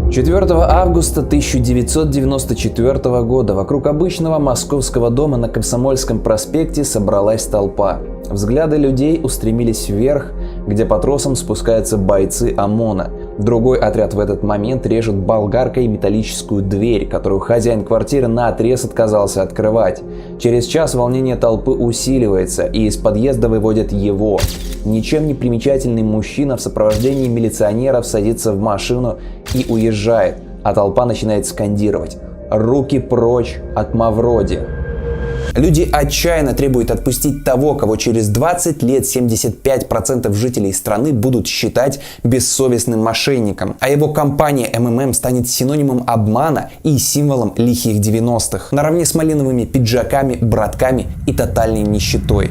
4 августа 1994 года вокруг обычного московского дома на Комсомольском проспекте собралась толпа. Взгляды людей устремились вверх, где по тросам спускаются бойцы ОМОНа. Другой отряд в этот момент режет болгаркой металлическую дверь, которую хозяин квартиры наотрез отказался открывать. Через час волнение толпы усиливается, и из подъезда выводят его. Ничем не примечательный мужчина в сопровождении милиционеров садится в машину и уезжает, а толпа начинает скандировать: «Руки прочь от Мавроди!». Люди отчаянно требуют отпустить того, кого через 20 лет 75% жителей страны будут считать бессовестным мошенником, а его компания МММ станет синонимом обмана и символом лихих 90-х, наравне с малиновыми пиджаками, братками и тотальной нищетой.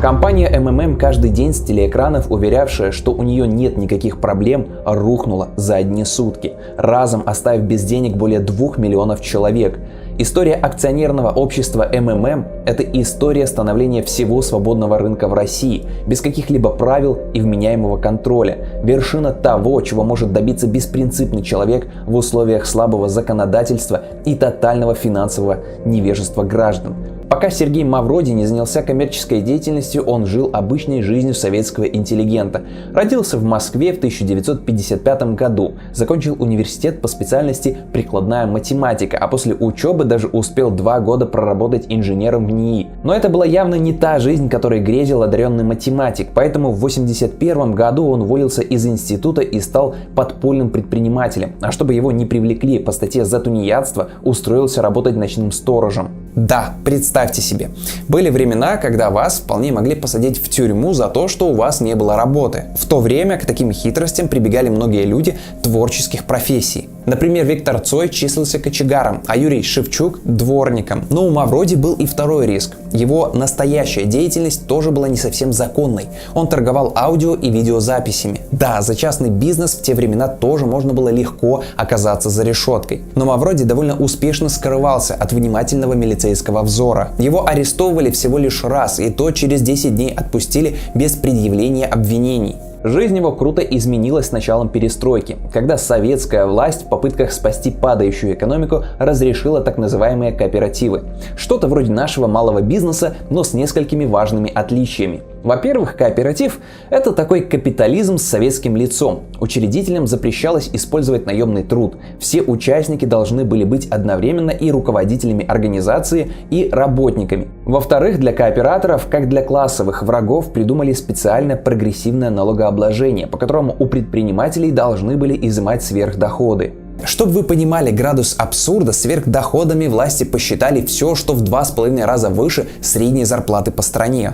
Компания МММ, каждый день с телеэкранов уверявшая, что у нее нет никаких проблем, рухнула за одни сутки, разом оставив без денег более 2 миллионов человек. История акционерного общества МММ – это история становления всего свободного рынка в России, без каких-либо правил и вменяемого контроля. Вершина того, чего может добиться беспринципный человек в условиях слабого законодательства и тотального финансового невежества граждан. Пока Сергей Мавроди не занялся коммерческой деятельностью, он жил обычной жизнью советского интеллигента. Родился в Москве в 1955 году, закончил университет по специальности прикладная математика, а после учебы даже успел 2 года проработать инженером в НИИ. Но это была явно не та жизнь, которой грезил одаренный математик, поэтому в 1981 году он уволился из института и стал подпольным предпринимателем, а чтобы его не привлекли по статье за тунеядство, устроился работать ночным сторожем. Да, представьте себе, были времена, когда вас вполне могли посадить в тюрьму за то, что у вас не было работы. В то время к таким хитростям прибегали многие люди творческих профессий. Например, Виктор Цой числился кочегаром, а Юрий Шевчук – дворником. Но у Мавроди был и второй риск. Его настоящая деятельность тоже была не совсем законной. Он торговал аудио и видеозаписями. Да, за частный бизнес в те времена тоже можно было легко оказаться за решеткой. Но Мавроди довольно успешно скрывался от внимательного милицейского взора. Его арестовывали всего лишь раз, и то через 10 дней отпустили без предъявления обвинений. Жизнь его круто изменилась с началом перестройки, когда советская власть в попытках спасти падающую экономику разрешила так называемые кооперативы. Что-то вроде нашего малого бизнеса, но с несколькими важными отличиями. Во-первых, кооператив – это такой капитализм с советским лицом. Учредителям запрещалось использовать наемный труд. Все участники должны были быть одновременно и руководителями организации, и работниками. Во-вторых, для кооператоров, как для классовых врагов, придумали специально прогрессивное налогообложение, по которому у предпринимателей должны были изымать сверхдоходы. Чтобы вы понимали градус абсурда, сверхдоходами власти посчитали все, что в 2,5 раза выше средней зарплаты по стране.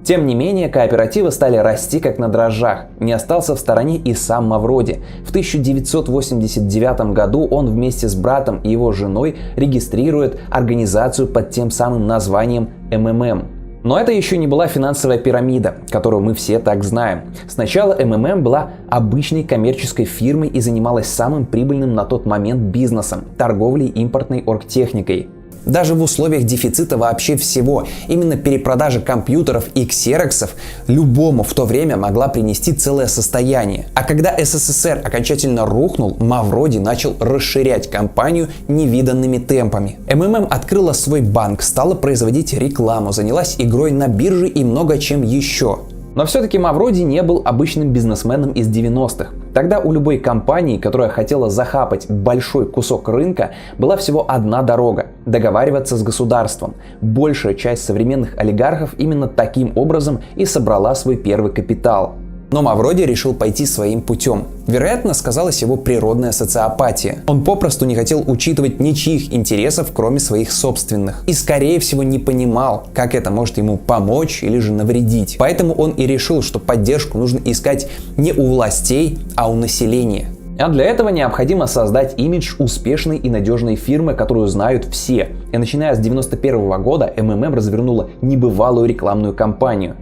Тем не менее, кооперативы стали расти как на дрожжах. Не остался в стороне и сам Мавроди. В 1989 году он вместе с братом и его женой регистрирует организацию под тем самым названием МММ. Но это еще не была финансовая пирамида, которую мы все так знаем. Сначала МММ была обычной коммерческой фирмой и занималась самым прибыльным на тот момент бизнесом – торговлей импортной оргтехникой. Даже в условиях дефицита вообще всего, именно перепродажа компьютеров и ксероксов любому в то время могла принести целое состояние. А когда СССР окончательно рухнул, Мавроди начал расширять компанию невиданными темпами. МММ открыла свой банк, стала производить рекламу, занялась игрой на бирже и много чем еще. Но все-таки Мавроди не был обычным бизнесменом из 90-х. Тогда у любой компании, которая хотела захапать большой кусок рынка, была всего одна дорога – договариваться с государством. Большая часть современных олигархов именно таким образом и собрала свой первый капитал. Но Мавроди решил пойти своим путем. Вероятно, сказалась его природная социопатия. Он попросту не хотел учитывать ничьих интересов, кроме своих собственных. И, скорее всего, не понимал, как это может ему помочь или же навредить. Поэтому он и решил, что поддержку нужно искать не у властей, а у населения. А для этого необходимо создать имидж успешной и надежной фирмы, которую знают все. И начиная с 1991 года МММ развернула небывалую рекламную кампанию.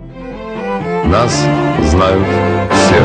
Нас знают все.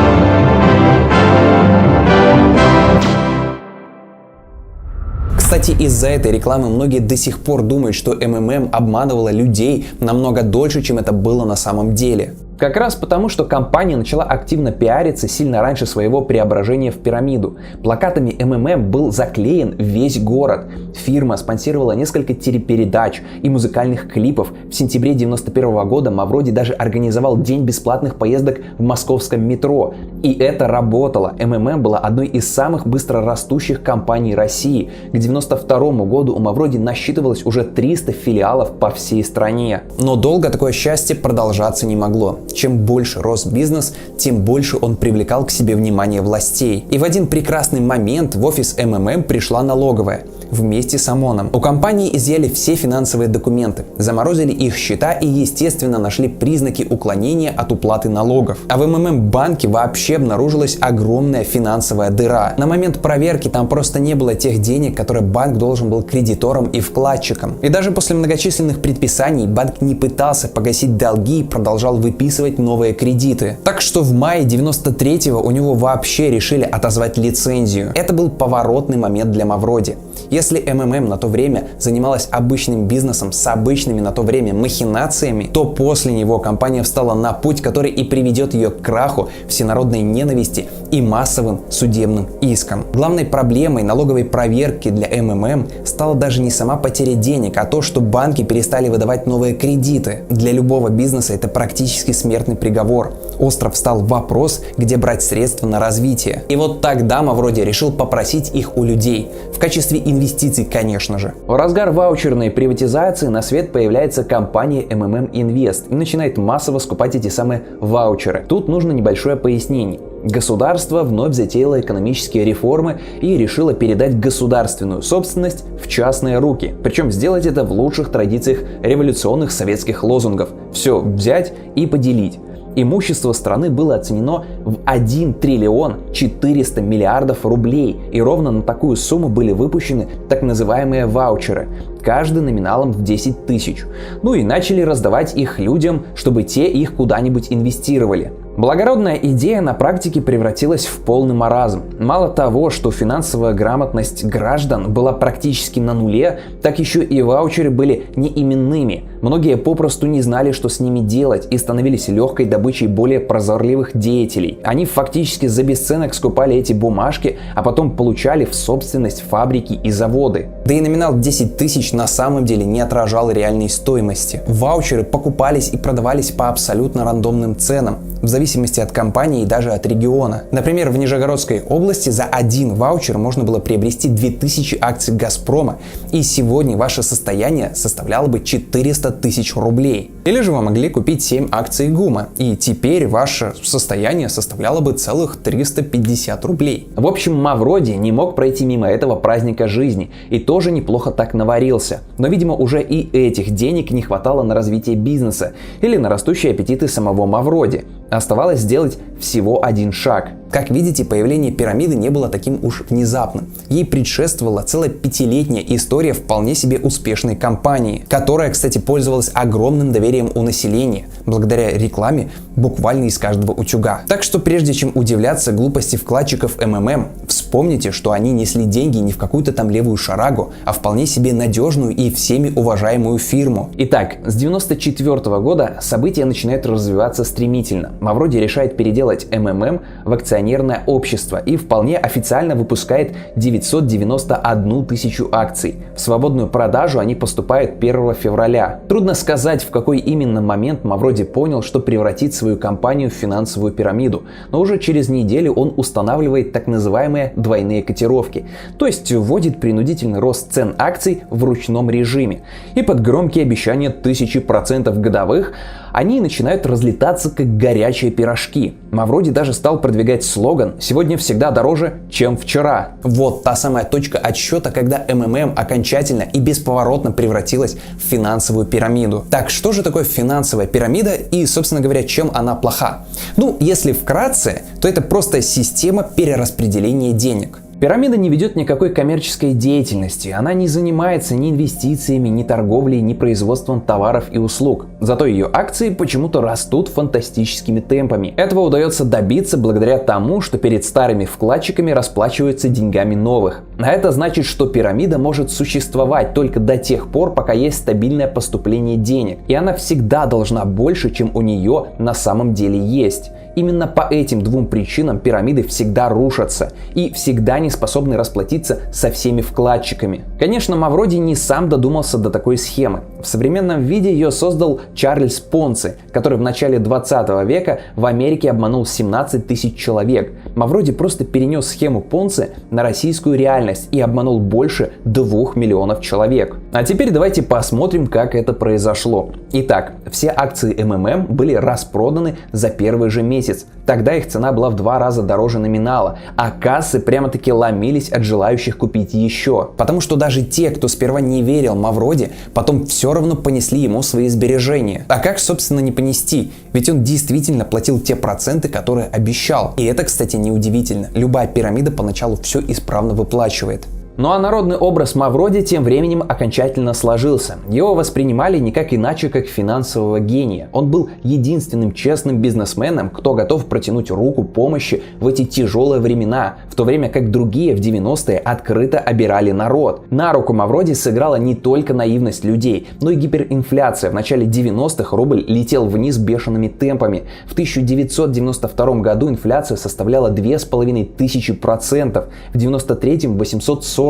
Кстати, из-за этой рекламы многие до сих пор думают, что МММ обманывала людей намного дольше, чем это было на самом деле. Как раз потому, что компания начала активно пиариться сильно раньше своего преображения в пирамиду. Плакатами МММ был заклеен весь город. Фирма спонсировала несколько телепередач и музыкальных клипов. В сентябре 1991 года Мавроди даже организовал день бесплатных поездок в московском метро. И это работало. МММ была одной из самых быстро растущих компаний России. К 1992 году у Мавроди насчитывалось уже 300 филиалов по всей стране. Но долго такое счастье продолжаться не могло. Чем больше рос бизнес, тем больше он привлекал к себе внимание властей. И в один прекрасный момент в офис МММ пришла налоговая вместе с ОМОНом. У компании изъяли все финансовые документы, заморозили их счета и, естественно, нашли признаки уклонения от уплаты налогов. А в МММ-банке вообще обнаружилась огромная финансовая дыра. На момент проверки там просто не было тех денег, которые банк должен был кредиторам и вкладчикам. И даже после многочисленных предписаний банк не пытался погасить долги и продолжал выписывать новые кредиты. Так что в мае 93-го у него вообще решили отозвать лицензию. Это был поворотный момент для Мавроди. Если МММ на то время занималась обычным бизнесом с обычными на то время махинациями, то после него компания встала на путь, который и приведет ее к краху, всенародной ненависти и массовым судебным искам. Главной проблемой налоговой проверки для МММ стала даже не сама потеря денег, а то, что банки перестали выдавать новые кредиты. Для любого бизнеса это практически смертный приговор. Остро встал вопрос, где брать средства на развитие. И вот тогда Мавроди решил попросить их у людей. В качестве инвестиций, конечно же. В разгар ваучерной приватизации на свет появляется компания МММ Инвест и начинает массово скупать эти самые ваучеры. Тут нужно небольшое пояснение. Государство вновь затеяло экономические реформы и решило передать государственную собственность в частные руки. Причем сделать это в лучших традициях революционных советских лозунгов. Все взять и поделить. Имущество страны было оценено в 1 триллион 400 миллиардов рублей, и ровно на такую сумму были выпущены так называемые ваучеры, каждый номиналом в 10 тысяч. Ну и начали раздавать их людям, чтобы те их куда-нибудь инвестировали. Благородная идея на практике превратилась в полный маразм. Мало того, что финансовая грамотность граждан была практически на нуле, так еще и ваучеры были неименными. Многие попросту не знали, что с ними делать, и становились легкой добычей более прозорливых деятелей. Они фактически за бесценок скупали эти бумажки, а потом получали в собственность фабрики и заводы. Да и номинал 10 тысяч на самом деле не отражал реальной стоимости. Ваучеры покупались и продавались по абсолютно рандомным ценам, в зависимости от компании и даже от региона. Например, в Нижегородской области за один ваучер можно было приобрести 2000 акций Газпрома, и сегодня ваше состояние составляло бы 400 тысяч рублей. Или же вы могли купить 7 акций ГУМа, и теперь ваше состояние составляло бы целых 350 рублей. В общем, Мавроди не мог пройти мимо этого праздника жизни и тоже неплохо так наварился. Но, видимо, уже и этих денег не хватало на развитие бизнеса или на растущие аппетиты самого Мавроди. Оставалось сделать всего один шаг. Как видите, появление пирамиды не было таким уж внезапным. Ей предшествовала целая 5-летняя история вполне себе успешной компании, которая, кстати, пользовалась огромным доверием у населения, благодаря рекламе буквально из каждого утюга. Так что прежде чем удивляться глупости вкладчиков МММ, вспомните, что они несли деньги не в какую-то там левую шарагу, а вполне себе надежную и всеми уважаемую фирму. Итак, с 1994 года события начинают развиваться стремительно. Мавроди решает переделать МММ в акционерное общество и вполне официально выпускает 991 тысячу акций. В свободную продажу они поступают 1 февраля. Трудно сказать, в какой именно момент Мавроди понял, что превратит свою компанию в финансовую пирамиду, но уже через неделю он устанавливает так называемые двойные котировки, то есть вводит принудительный рост цен акций в ручном режиме. И под громкие обещания 1000% годовых они начинают разлетаться как горячие пирожки. Мавроди даже стал продвигать слоган «Сегодня всегда дороже, чем вчера». Вот та самая точка отсчета, когда МММ окончательно и бесповоротно превратилась в финансовую пирамиду. Так что же такое финансовая пирамида и, собственно говоря, чем она плоха? Ну, если вкратце, то это просто система перераспределения денег. Пирамида не ведет никакой коммерческой деятельности, она не занимается ни инвестициями, ни торговлей, ни производством товаров и услуг. Зато ее акции почему-то растут фантастическими темпами. Этого удается добиться благодаря тому, что перед старыми вкладчиками расплачиваются деньгами новых. А это значит, что пирамида может существовать только до тех пор, пока есть стабильное поступление денег. И она всегда должна больше, чем у нее на самом деле есть. Именно по этим двум причинам пирамиды всегда рушатся и всегда не способны расплатиться со всеми вкладчиками. Конечно, Мавроди не сам додумался до такой схемы. В современном виде ее создал Чарльз Понци, который в начале 20 века в Америке обманул 17 тысяч человек. Мавроди просто перенес схему Понци на российскую реальность и обманул больше 2 миллионов человек. А теперь давайте посмотрим, как это произошло. Итак, все акции МММ были распроданы за первый же месяц. Тогда их цена была в 2 раза дороже номинала, а кассы прямо-таки ломились от желающих купить еще. Потому что даже те, кто сперва не верил Мавроди, потом все равно понесли ему свои сбережения. А как, собственно, не понести? Ведь он действительно платил те проценты, которые обещал. И это, кстати, неудивительно. Любая пирамида поначалу все исправно выплачивает. Ну а народный образ Мавроди тем временем окончательно сложился. Его воспринимали никак иначе, как финансового гения. Он был единственным честным бизнесменом, кто готов протянуть руку помощи в эти тяжелые времена, в то время как другие в 90-е открыто обирали народ. На руку Мавроди сыграла не только наивность людей, но и гиперинфляция. В начале 90-х рубль летел вниз бешеными темпами. В 1992 году инфляция составляла 2500%, в 1993-м 840%.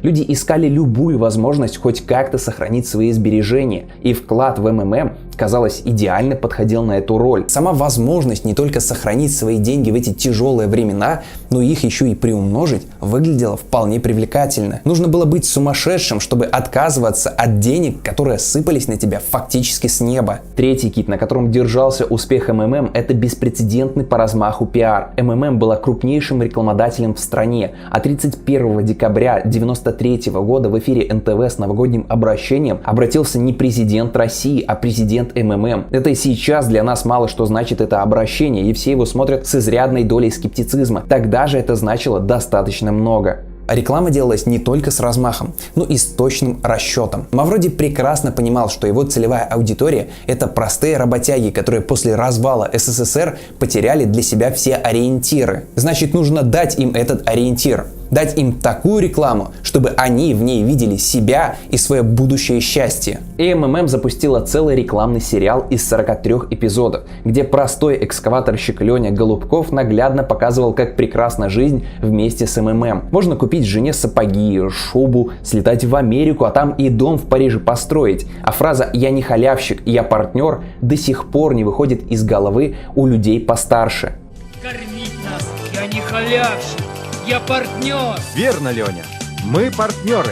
Люди искали любую возможность хоть как-то сохранить свои сбережения, и вклад в МММ, казалось, идеально подходил на эту роль. Сама возможность не только сохранить свои деньги в эти тяжелые времена, но их еще и приумножить, выглядела вполне привлекательно. Нужно было быть сумасшедшим, чтобы отказываться от денег, которые сыпались на тебя фактически с неба. Третий кит, на котором держался успех МММ, это беспрецедентный по размаху пиар. МММ была крупнейшим рекламодателем в стране, а 31 декабря 1993 года в эфире НТВ с новогодним обращением обратился не президент России, а президент МММ. Это и сейчас для нас мало что значит это обращение, и все его смотрят с изрядной долей скептицизма. Тогда же это значило достаточно много. Реклама делалась не только с размахом, но и с точным расчетом. Мавроди прекрасно понимал, что его целевая аудитория – это простые работяги, которые после развала СССР потеряли для себя все ориентиры. Значит, нужно дать им этот ориентир. Дать им такую рекламу, чтобы они в ней видели себя и свое будущее счастье. И МММ запустила целый рекламный сериал из 43 эпизодов, где простой экскаваторщик Леня Голубков наглядно показывал, как прекрасна жизнь вместе с МММ. Можно купить жене сапоги, шубу, слетать в Америку, а там и дом в Париже построить. А фраза «я не халявщик, я партнер» до сих пор не выходит из головы у людей постарше. Кормить нас, я не халявщик. Я партнер! Верно, Леня. Мы партнеры.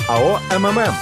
АО МММ.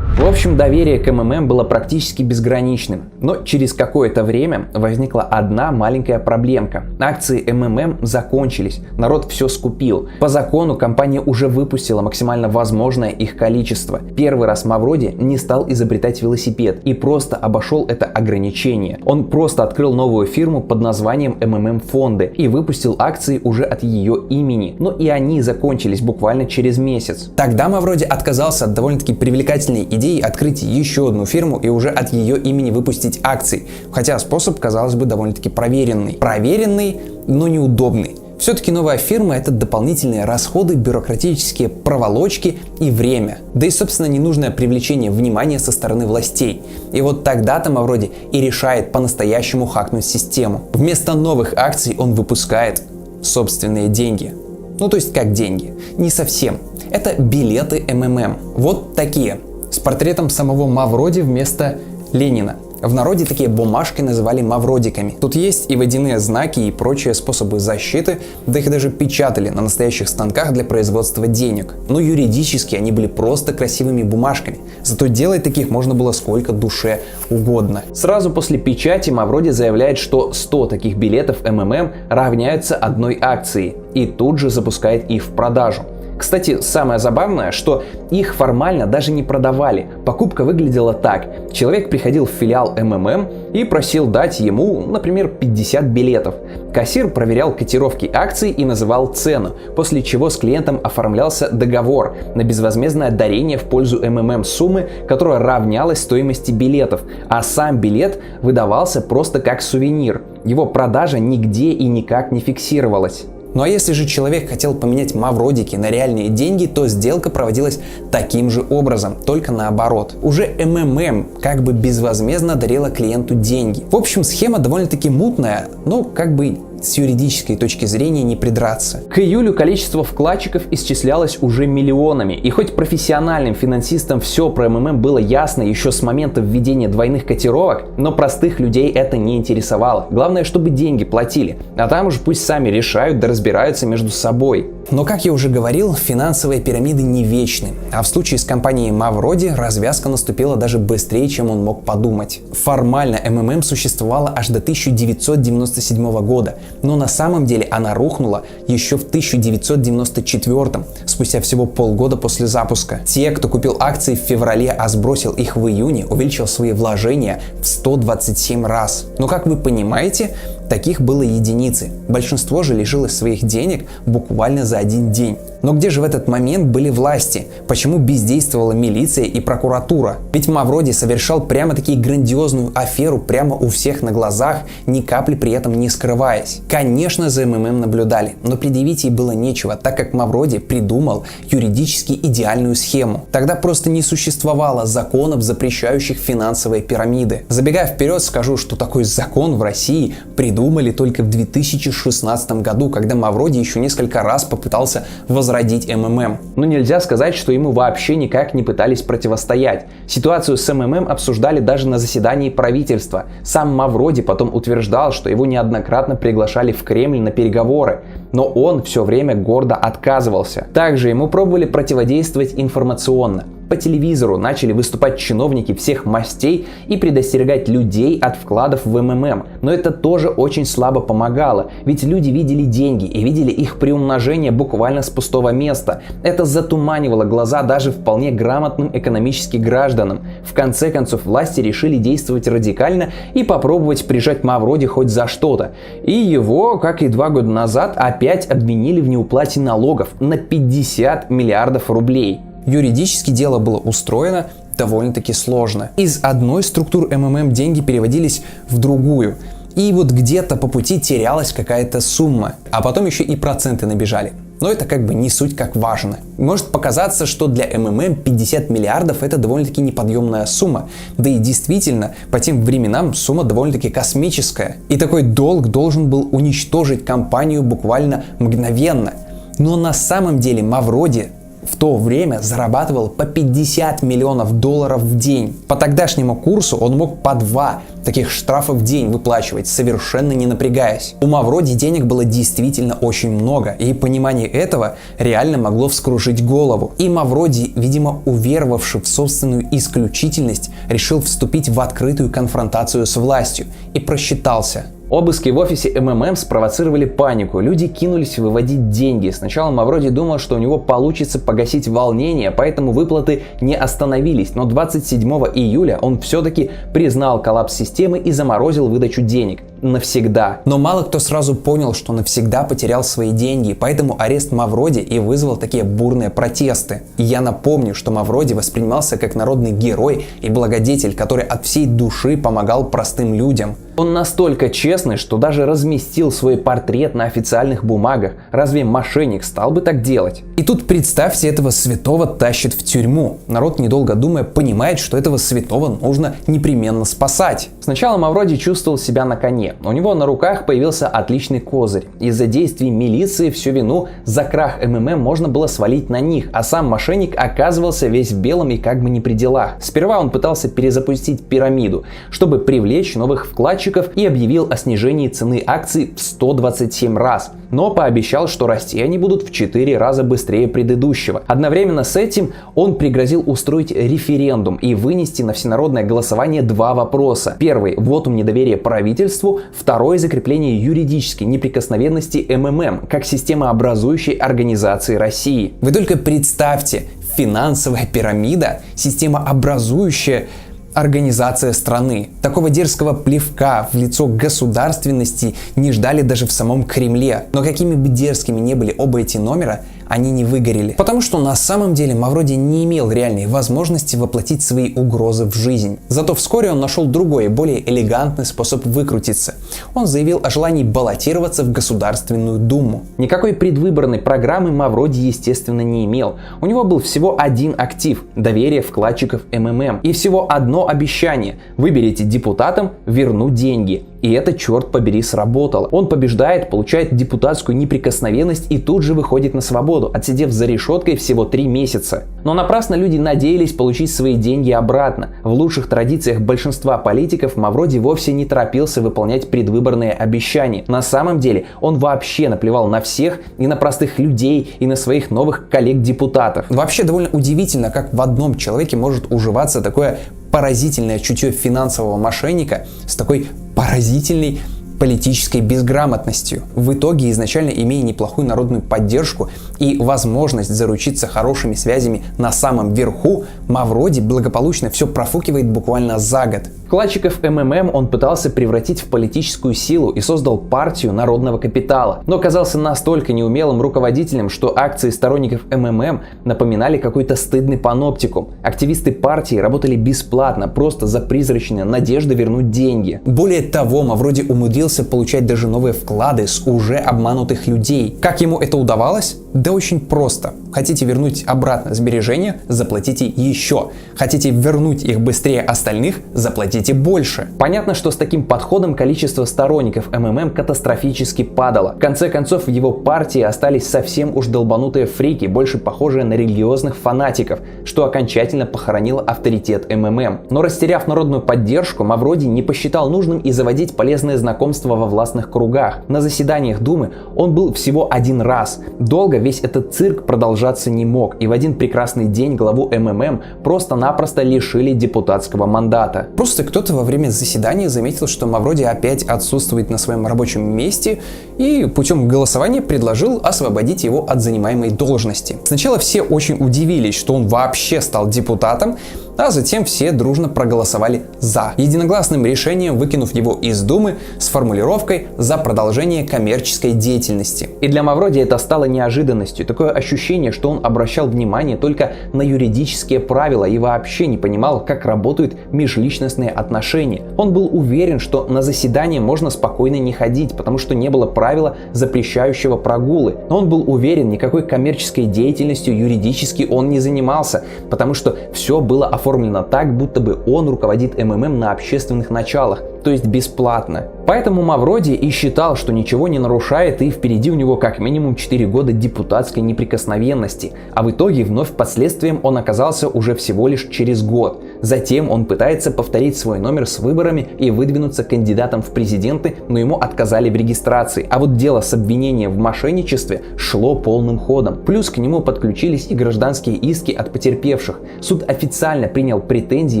В общем, доверие к МММ было практически безграничным. Но через какое-то время возникла одна маленькая проблемка. Акции МММ закончились, народ все скупил. По закону компания уже выпустила максимально возможное их количество. Первый раз Мавроди не стал изобретать велосипед и просто обошел это ограничение. Он просто открыл новую фирму под названием МММ Фонды и выпустил акции уже от ее имени. Но и они закончились буквально через месяц. Тогда Мавроди отказался от довольно-таки привлекательной идеи открыть еще одну фирму и уже от ее имени выпустить акции. Хотя способ, казалось бы, довольно-таки проверенный. Проверенный, но неудобный. Все-таки новая фирма – это дополнительные расходы, бюрократические проволочки и время. Да и, собственно, ненужное привлечение внимания со стороны властей. И вот тогда-то Мавроди и решает по-настоящему хакнуть систему. Вместо новых акций он выпускает собственные деньги. Ну, то есть как деньги? Не совсем. Это билеты МММ. Вот такие. С портретом самого Мавроди вместо Ленина. В народе такие бумажки называли мавродиками. Тут есть и водяные знаки, и прочие способы защиты, да их даже печатали на настоящих станках для производства денег. Но юридически они были просто красивыми бумажками. Зато делать таких можно было сколько душе угодно. Сразу после печати Мавроди заявляет, что 100 таких билетов МММ равняются одной акции, и тут же запускает их в продажу. Кстати, самое забавное, что их формально даже не продавали. Покупка выглядела так. Человек приходил в филиал МММ и просил дать ему, например, 50 билетов. Кассир проверял котировки акций и называл цену, после чего с клиентом оформлялся договор на безвозмездное дарение в пользу МММ суммы, которая равнялась стоимости билетов, а сам билет выдавался просто как сувенир. Его продажа нигде и никак не фиксировалась. Ну а если же человек хотел поменять мавродики на реальные деньги, то сделка проводилась таким же образом, только наоборот. Уже МММ как бы безвозмездно дарила клиенту деньги. В общем, схема довольно-таки мутная, но как бы с юридической точки зрения не придраться. К июлю количество вкладчиков исчислялось уже миллионами, и хоть профессиональным финансистам все про МММ было ясно еще с момента введения двойных котировок, но простых людей это не интересовало. Главное, чтобы деньги платили, а там уж пусть сами решают да разбираются между собой. Но, как я уже говорил, финансовые пирамиды не вечны, а в случае с компанией Мавроди развязка наступила даже быстрее, чем он мог подумать. Формально МММ существовала аж до 1997 года, но на самом деле она рухнула еще в 1994, спустя всего полгода после запуска. Те, кто купил акции в феврале, а сбросил их в июне, увеличил свои вложения в 127 раз. Но, как вы понимаете, таких было единицы. Большинство же лишилось своих денег буквально за один день. Но где же в этот момент были власти? Почему бездействовала милиция и прокуратура? Ведь Мавроди совершал прямо-таки грандиозную аферу прямо у всех на глазах, ни капли при этом не скрываясь. Конечно, за МММ наблюдали, но предъявить ей было нечего, так как Мавроди придумал юридически идеальную схему. Тогда просто не существовало законов, запрещающих финансовые пирамиды. Забегая вперед, скажу, что такой закон в России придумали только в 2016 году, когда Мавроди еще несколько раз попытался возродить МММ. Но нельзя сказать, что ему вообще никак не пытались противостоять. Ситуацию с МММ обсуждали даже на заседании правительства. Сам Мавроди потом утверждал, что его неоднократно приглашали в Кремль на переговоры, но он все время гордо отказывался. Также ему пробовали противодействовать информационно. По телевизору начали выступать чиновники всех мастей и предостерегать людей от вкладов в МММ. Но это тоже очень слабо помогало, ведь люди видели деньги и видели их приумножение буквально с пустого места. Это затуманивало глаза даже вполне грамотным экономически гражданам. В конце концов, власти решили действовать радикально и попробовать прижать Мавроди хоть за что-то. И его, как и 2 года назад, опять обвинили в неуплате налогов на 50 миллиардов рублей. Юридически дело было устроено довольно-таки сложно. Из одной структуры МММ деньги переводились в другую. И вот где-то по пути терялась какая-то сумма. А потом еще и проценты набежали. Но это как бы не суть как важно. Может показаться, что для МММ 50 миллиардов это довольно-таки неподъемная сумма. Да и действительно, по тем временам сумма довольно-таки космическая. И такой долг должен был уничтожить компанию буквально мгновенно. Но на самом деле Мавроди в то время зарабатывал по 50 миллионов долларов в день. По тогдашнему курсу он мог по 2 таких штрафа в день выплачивать, совершенно не напрягаясь. У Мавроди денег было действительно очень много, и понимание этого реально могло вскружить голову. И Мавроди, видимо, уверовавший в собственную исключительность, решил вступить в открытую конфронтацию с властью и просчитался. Обыски в офисе МММ спровоцировали панику. Люди кинулись выводить деньги. Сначала Мавроди думал, что у него получится погасить волнение, поэтому выплаты не остановились. Но 27 июля он все-таки признал коллапс системы и заморозил выдачу денег. Навсегда. Но мало кто сразу понял, что навсегда потерял свои деньги, поэтому арест Мавроди и вызвал такие бурные протесты. И я напомню, что Мавроди воспринимался как народный герой и благодетель, который от всей души помогал простым людям. Он настолько честный, что даже разместил свой портрет на официальных бумагах. Разве мошенник стал бы так делать? И тут представьте, этого святого тащат в тюрьму. Народ, недолго думая, понимает, что этого святого нужно непременно спасать. Сначала Мавроди чувствовал себя на коне. У него на руках появился отличный козырь. Из-за действий милиции всю вину за крах МММ можно было свалить на них, а сам мошенник оказывался весь в белом и как бы не при делах. Сперва он пытался перезапустить пирамиду, чтобы привлечь новых вкладчиков, и объявил о снижении цены акций в 127 раз. но пообещал, что расти они будут в 4 раза быстрее предыдущего. Одновременно с этим он пригрозил устроить референдум и вынести на всенародное голосование 2 вопроса. Первый – вотум недоверия правительству, второй – закрепление юридической неприкосновенности МММ как системообразующей организации России. Вы только представьте, финансовая пирамида, системообразующая организация страны. Такого дерзкого плевка в лицо государственности не ждали даже в самом Кремле. Но какими бы дерзкими ни были оба эти номера, они не выгорели. Потому что на самом деле Мавроди не имел реальной возможности воплотить свои угрозы в жизнь. Зато вскоре он нашел другой, более элегантный способ выкрутиться. Он заявил о желании баллотироваться в Государственную Думу. Никакой предвыборной программы Мавроди, естественно, не имел. У него был всего один актив – доверие вкладчиков МММ. И всего одно обещание – выберите депутатам, верну деньги. И это, черт побери, сработало. Он побеждает, получает депутатскую неприкосновенность и тут же выходит на свободу, отсидев за решеткой всего 3 месяца. Но напрасно люди надеялись получить свои деньги обратно. В лучших традициях большинства политиков Мавроди вовсе не торопился выполнять предвыборные обещания. На самом деле он вообще наплевал на всех, и на простых людей, и на своих новых коллег-депутатов. Вообще довольно удивительно, как в одном человеке может уживаться такое поразительное чутье финансового мошенника с такой поразительной политической безграмотностью. В итоге, изначально имея неплохую народную поддержку и возможность заручиться хорошими связями на самом верху, Мавроди благополучно все профукивает буквально за год. Вкладчиков МММ он пытался превратить в политическую силу и создал партию народного капитала, но оказался настолько неумелым руководителем, что акции сторонников МММ напоминали какой-то стыдный паноптикум. Активисты партии работали бесплатно, просто за призрачные надежды вернуть деньги. Более того, Мавроди умудрился получать даже новые вклады с уже обманутых людей. Как ему это удавалось? Да очень просто. Хотите вернуть обратно сбережения? Заплатите еще. Хотите вернуть их быстрее остальных? Заплатите больше. Понятно, что с таким подходом количество сторонников МММ катастрофически падало. В конце концов, в его партии остались совсем уж долбанутые фрики, больше похожие на религиозных фанатиков, что окончательно похоронило авторитет МММ. Но растеряв народную поддержку, Мавроди не посчитал нужным и заводить полезные знакомства во властных кругах. На заседаниях Думы он был всего 1 раз. Долго весь этот цирк продолжаться не мог, и в один прекрасный день главу МММ просто-напросто лишили депутатского мандата. Просто кто-то во время заседания заметил, что Мавроди опять отсутствует на своем рабочем месте и путем голосования предложил освободить его от занимаемой должности. Сначала все очень удивились, что он вообще стал депутатом, а затем все дружно проголосовали «за», единогласным решением выкинув его из Думы с формулировкой «за продолжение коммерческой деятельности». И для Мавроди это стало неожиданностью. Такое ощущение, что он обращал внимание только на юридические правила и вообще не понимал, как работают межличностные отношения. Он был уверен, что на заседание можно спокойно не ходить, потому что не было правила, запрещающего прогулы. Но он был уверен, никакой коммерческой деятельностью юридически он не занимался, потому что все было оформлено так, будто бы он руководит МММ на общественных началах, то есть бесплатно. Поэтому Мавроди и считал, что ничего не нарушает, и впереди у него как минимум 4 года депутатской неприкосновенности. А в итоге вновь под следствием он оказался уже всего лишь через год. Затем он пытается повторить свой номер с выборами и выдвинуться кандидатом в президенты, но ему отказали в регистрации. А вот дело с обвинением в мошенничестве шло полным ходом. Плюс к нему подключились и гражданские иски от потерпевших. Суд официально принял претензии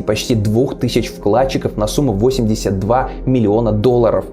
почти 2000 вкладчиков на сумму $82 миллиона.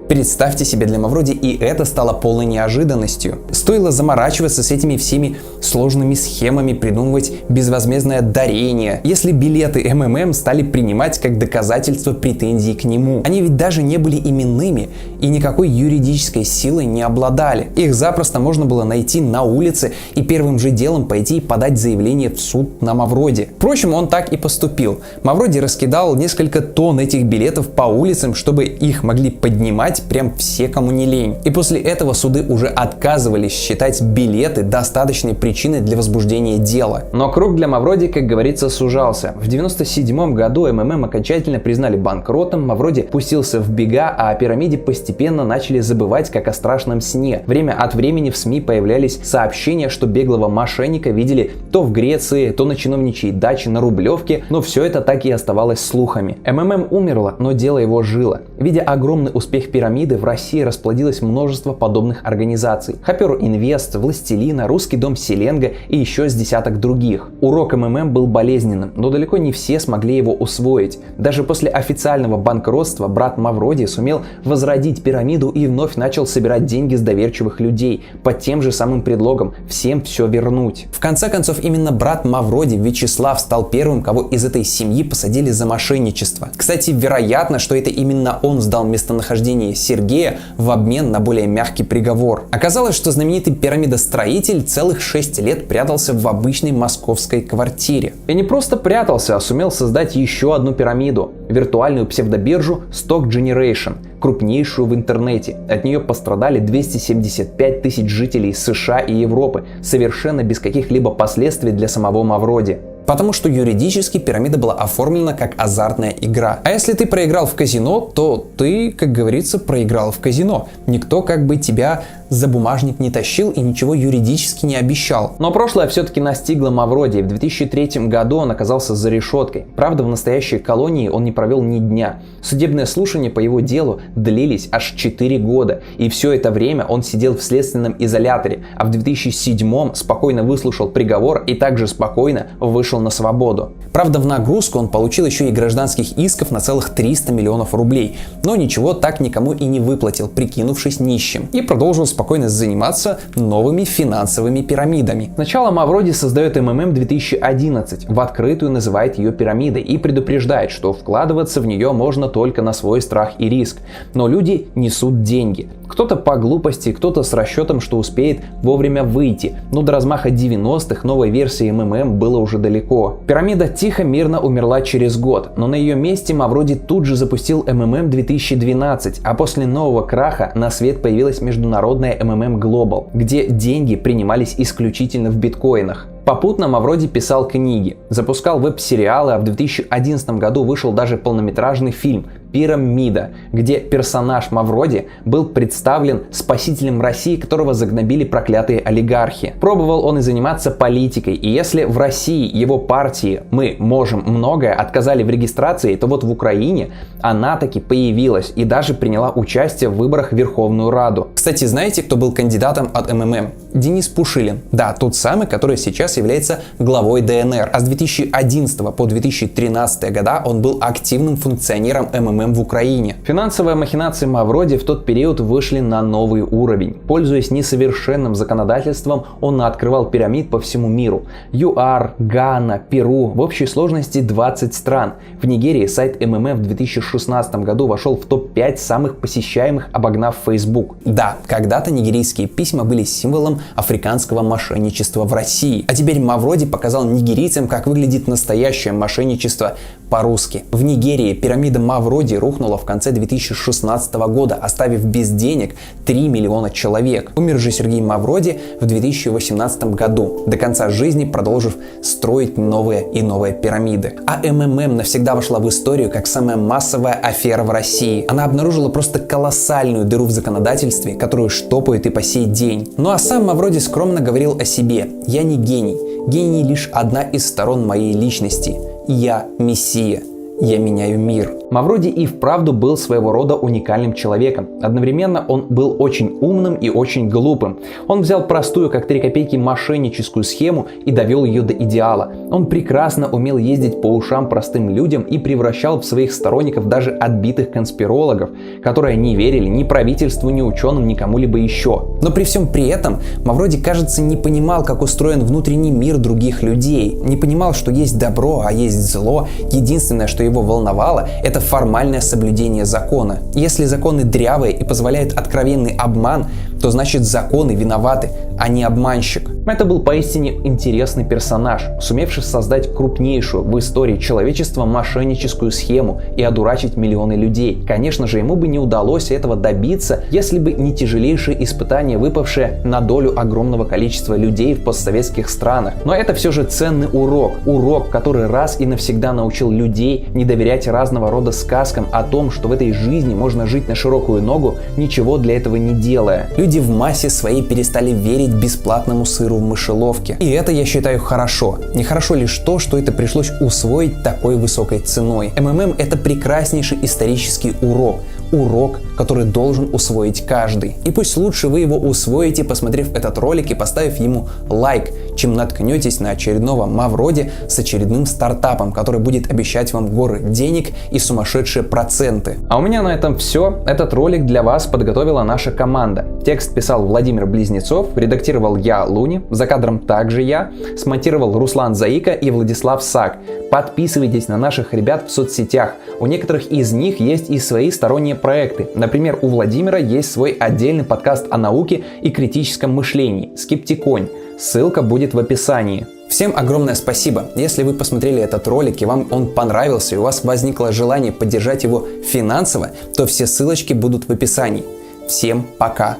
Представьте себе, для Мавроди и это стало полной неожиданностью. Стоило заморачиваться с этими всеми сложными схемами, придумывать безвозмездное дарение, если билеты МММ стали принимать как доказательство претензий к нему. Они ведь даже не были именными и никакой юридической силой не обладали. Их запросто можно было найти на улице и первым же делом пойти и подать заявление в суд на Мавроди. Впрочем, он так и поступил. Мавроди раскидал несколько тонн этих билетов по улицам, чтобы их могли поднимать прям все, кому не лень. И после этого суды уже отказывались считать билеты достаточной причиной для возбуждения дела. Но круг для Мавроди, как говорится, сужался. В 97-м 1947 году МММ окончательно признали банкротом, Мавроди пустился в бега, а о пирамиде постепенно начали забывать как о страшном сне. Время от времени в СМИ появлялись сообщения, что беглого мошенника видели то в Греции, то на чиновничьей даче на Рублевке, но все это так и оставалось слухами. МММ умерло, но дело его жило. Видя огромный успех пирамиды, в России расплодилось множество подобных организаций. Хопер Инвест, Властелина, Русский дом Селенга и еще с десяток других. Урок МММ был болезненным, но далеко не все смогли его усвоить. Даже после официального банкротства брат Мавроди сумел возродить пирамиду и вновь начал собирать деньги с доверчивых людей под тем же самым предлогом – всем все вернуть. В конце концов, именно брат Мавроди, Вячеслав, стал первым, кого из этой семьи посадили за мошенничество. Кстати, вероятно, что это именно он сдал местонахождение Сергея в обмен на более мягкий приговор. Оказалось, что знаменитый пирамидостроитель целых 6 лет прятался в обычной московской квартире. И не просто прятался, а сумел создать еще одну пирамиду – виртуальную псевдобиржу Stock Generation, крупнейшую в интернете. От нее пострадали 275 тысяч жителей США и Европы, совершенно без каких-либо последствий для самого Мавроди. Потому что юридически пирамида была оформлена как азартная игра. А если ты проиграл в казино, то ты, как говорится, проиграл в казино. Никто как бы тебя за бумажник не тащил и ничего юридически не обещал. Но прошлое все-таки настигло Мавроди. В 2003 году он оказался за решеткой. Правда, в настоящей колонии он не провел ни дня. Судебные слушания по его делу длились аж 4 года. И все это время он сидел в следственном изоляторе. А в 2007 спокойно выслушал приговор и также спокойно вышел на свободу. Правда, в нагрузку он получил еще и гражданских исков на целых 300 миллионов рублей. Но ничего так никому и не выплатил, прикинувшись нищим. И продолжил спокойно заниматься новыми финансовыми пирамидами. Сначала Мавроди создает МММ 2011, в открытую называет ее пирамидой и предупреждает, что вкладываться в нее можно только на свой страх и риск. Но люди несут деньги. Кто-то по глупости, кто-то с расчетом, что успеет вовремя выйти. Но до размаха 90-х новой версии МММ было уже далеко. Пирамида тихо, мирно умерла через год, но на ее месте Мавроди тут же запустил МММ 2012, а после нового краха на свет появилась международная МММ Global, где деньги принимались исключительно в биткоинах. Попутно Мавроди писал книги, запускал веб-сериалы, а в 2011 году вышел даже полнометражный фильм «Пирамида», где персонаж Мавроди был представлен спасителем России, которого загнобили проклятые олигархи. Пробовал он и заниматься политикой, и если в России его партии «Мы можем многое» отказали в регистрации, то вот в Украине она таки появилась и даже приняла участие в выборах в Верховную Раду. Кстати, знаете, кто был кандидатом от МММ? Денис Пушилин. Да, тот самый, который сейчас является главой ДНР. А с 2011 по 2013 года он был активным функционером МММ в Украине. Финансовые махинации Мавроди в тот период вышли на новый уровень. Пользуясь несовершенным законодательством, он открывал пирамид по всему миру. ЮАР, Гана, Перу, в общей сложности 20 стран. В Нигерии сайт МММ в 2016 году вошел в топ-5 самых посещаемых, обогнав Facebook. Да, когда-то нигерийские письма были символом африканского мошенничества в России. А теперь Мавроди показал нигерийцам, как выглядит настоящее мошенничество по-русски. В Нигерии пирамида Мавроди рухнула в конце 2016 года, оставив без денег 3 миллиона человек. Умер же Сергей Мавроди в 2018 году, до конца жизни продолжив строить новые и новые пирамиды. А МММ навсегда вошла в историю как самая массовая афера в России. Она обнаружила просто колоссальную дыру в законодательстве, которую штопают и по сей день. Ну а сам Мавроди скромно говорил о себе: «Я не гений. Гений лишь одна из сторон моей личности. Я мессия. Я меняю мир». Мавроди и вправду был своего рода уникальным человеком. Одновременно он был очень умным и очень глупым. Он взял простую, как 3 копейки, мошенническую схему и довел ее до идеала. Он прекрасно умел ездить по ушам простым людям и превращал в своих сторонников даже отбитых конспирологов, которые не верили ни правительству, ни ученым, ни кому-либо еще. Но при всем при этом Мавроди, кажется, не понимал, как устроен внутренний мир других людей. Не понимал, что есть добро, а есть зло. Единственное, что его волновало, это формальное соблюдение закона. Если законы дрявые и позволяют откровенный обман, то значит законы виноваты, а не обманщик. Это был поистине интересный персонаж, сумевший создать крупнейшую в истории человечества мошенническую схему и одурачить миллионы людей. Конечно же, ему бы не удалось этого добиться, если бы не тяжелейшие испытания, выпавшие на долю огромного количества людей в постсоветских странах. Но это все же ценный урок. Урок, который раз и навсегда научил людей не доверять разного рода сказкам о том, что в этой жизни можно жить на широкую ногу, ничего для этого не делая. Люди в массе своей перестали верить бесплатному сыру в мышеловке. И это я считаю хорошо. Нехорошо лишь то, что это пришлось усвоить такой высокой ценой. МММ — это прекраснейший исторический урок. Урок, который должен усвоить каждый. И пусть лучше вы его усвоите, посмотрев этот ролик и поставив ему лайк, чем наткнетесь на очередного Мавроди с очередным стартапом, который будет обещать вам горы денег и сумасшедшие проценты. А у меня на этом все. Этот ролик для вас подготовила наша команда. Текст писал Владимир Близнецов, редактировал я, Луни, за кадром также я, смонтировал Руслан Заика и Владислав Сак. Подписывайтесь на наших ребят в соцсетях. У некоторых из них есть и свои сторонние проекты. Например, у Владимира есть свой отдельный подкаст о науке и критическом мышлении «Скептиконь». Ссылка будет в описании. Всем огромное спасибо. Если вы посмотрели этот ролик и вам он понравился, и у вас возникло желание поддержать его финансово, то все ссылочки будут в описании. Всем пока!